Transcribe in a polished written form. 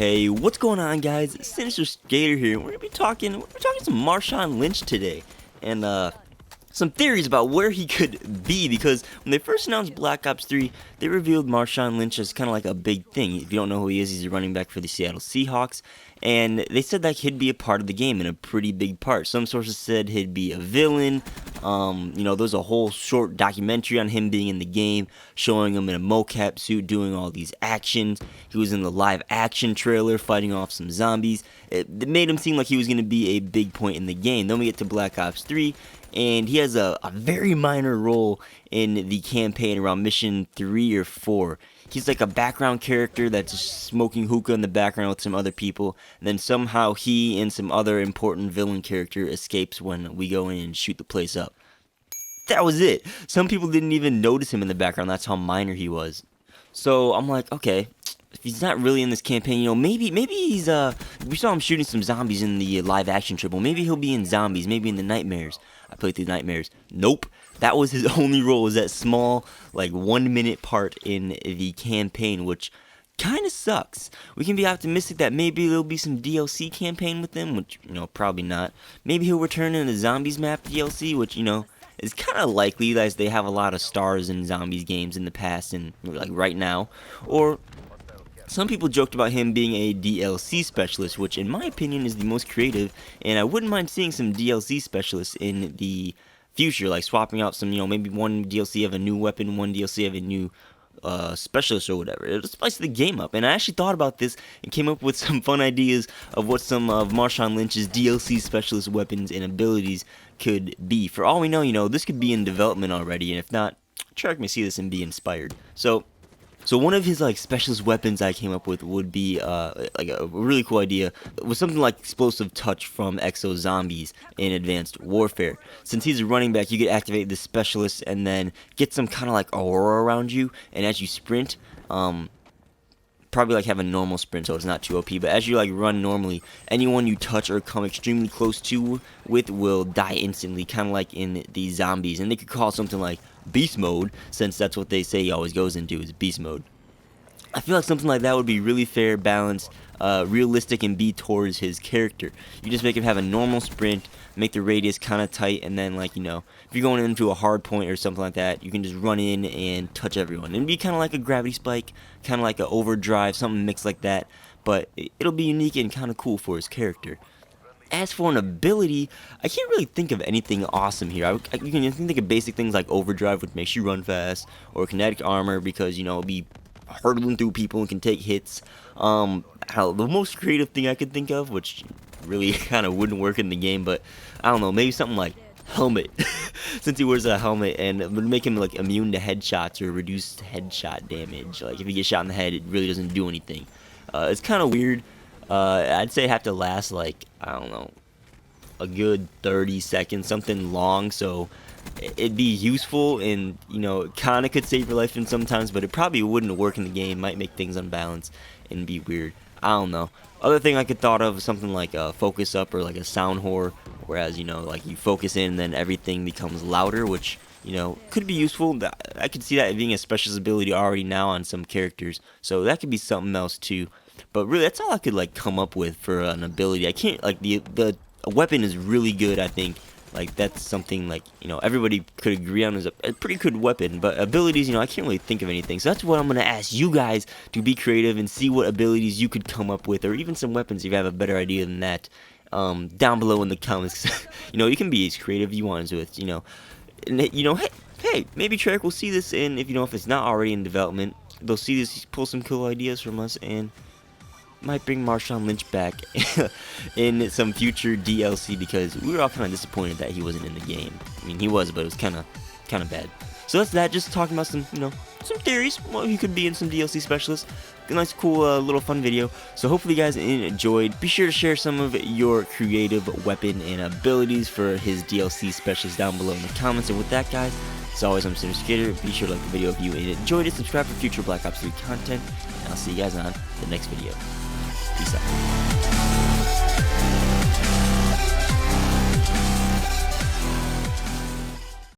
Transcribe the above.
Hey, what's going on, guys? Sinister Skater here. We're gonna be talking some Marshawn Lynch today, and some theories about where he could be. Because when they first announced Black Ops 3, they revealed Marshawn Lynch as kind of like a big thing. If you don't know who he is, he's a running back for the Seattle Seahawks, and they said that he'd be a part of the game, and a pretty big part. Some sources said he'd be a villain. There's a whole short documentary on him being in the game, showing him in a mocap suit doing all these actions. He was in the live action trailer fighting off some zombies. It made him seem like he was going to be a big point in the game. Then we get to Black Ops 3, and he has a very minor role in the campaign around mission 3 or 4. He's like a background character that's just smoking hookah in the background with some other people, and then somehow he and some other important villain character escapes when we go in and shoot the place up. That was it. Some people didn't even notice him in the background. That's how minor he was. So I'm like, okay, if he's not really in this campaign, maybe he's we saw him shooting some zombies in the live action triple. Maybe he'll be in zombies, maybe in the nightmares. I played through nightmares. Nope. That was his only role, was that small, like 1 minute part in the campaign, which kind of sucks. We can be optimistic that maybe there'll be some DLC campaign with him, which, probably not. Maybe he'll return in the zombies map DLC, which, is kind of likely, as they have a lot of stars in zombies games in the past and like right now. Or some people joked about him being a DLC specialist, which in my opinion is the most creative, and I wouldn't mind seeing some DLC specialists in the future, like swapping out some, maybe one DLC of a new weapon, one DLC of a new specialist or whatever. It'll spice the game up. And I actually thought about this and came up with some fun ideas of what some of Marshawn Lynch's DLC specialist weapons and abilities could be. For all we know, this could be in development already, and if not, Treyarch may see this and be inspired. So one of his specialist weapons I came up with would be like a really cool idea. It was something like explosive touch from Exo Zombies in Advanced Warfare. Since he's a running back, you could activate this specialist and then get some kind of like aurora around you, and as you sprint, probably have a normal sprint so it's not too OP, but as you run normally, anyone you touch or come extremely close to with will die instantly, kind of like in the zombies. And they could call something like beast mode, since that's what they say he always goes into, is beast mode. I feel like something like that would be really fair, balanced, realistic, and be towards his character. You just make him have a normal sprint, make the radius kind of tight, and then if you're going into a hard point or something like that, you can just run in and touch everyone. It'd be kind of like a gravity spike, kind of like an overdrive, something mixed like that, but it'll be unique and kind of cool for his character. As for an ability, I can't really think of anything awesome here. You can think of basic things like overdrive, which makes you run fast, or kinetic armor, because it'll be hurtling through people and can take hits. The most creative thing I could think of, which really kind of wouldn't work in the game, but I don't know, maybe something like helmet, since he wears a helmet, and it would make him immune to headshots or reduced headshot damage. If he gets shot in the head, it really doesn't do anything. It's kind of weird. I'd say it'd have to last I don't know, a good 30 seconds, something long, so it'd be useful, and it kind of could save your life in sometimes, but it probably wouldn't work in the game. Might make things unbalanced and be weird. I don't know. Other thing I could thought of, something like a focus up, or like a sound whore, whereas you focus in and then everything becomes louder, which could be useful. I could see that being a specialist ability already now on some characters, so that could be something else too. But really, that's all I could come up with for an ability. I can't the weapon is really good. I think that's something everybody could agree on is a pretty good weapon. But abilities, I can't really think of anything. So that's what I'm gonna ask you guys to be creative and see what abilities you could come up with, or even some weapons if you have a better idea than that. Down below in the comments. You can be as creative as you want with. And hey, maybe Treyarch will see this, and if it's not already in development, they'll see this, pull some cool ideas from us, and might bring Marshawn Lynch back in some future DLC, because we were all kind of disappointed that he wasn't in the game. I mean, he was, but it was kind of bad. So that's that. Just talking about some, some theories. Well, he could be in some DLC specialists. A nice, cool, little fun video. So hopefully you guys enjoyed. Be sure to share some of your creative weapon and abilities for his DLC specialist down below in the comments. And with that, guys, as always, I'm Sinister Skater. Be sure to like the video if you enjoyed it. Subscribe for future Black Ops 3 content. And I'll see you guys on the next video. Peace out.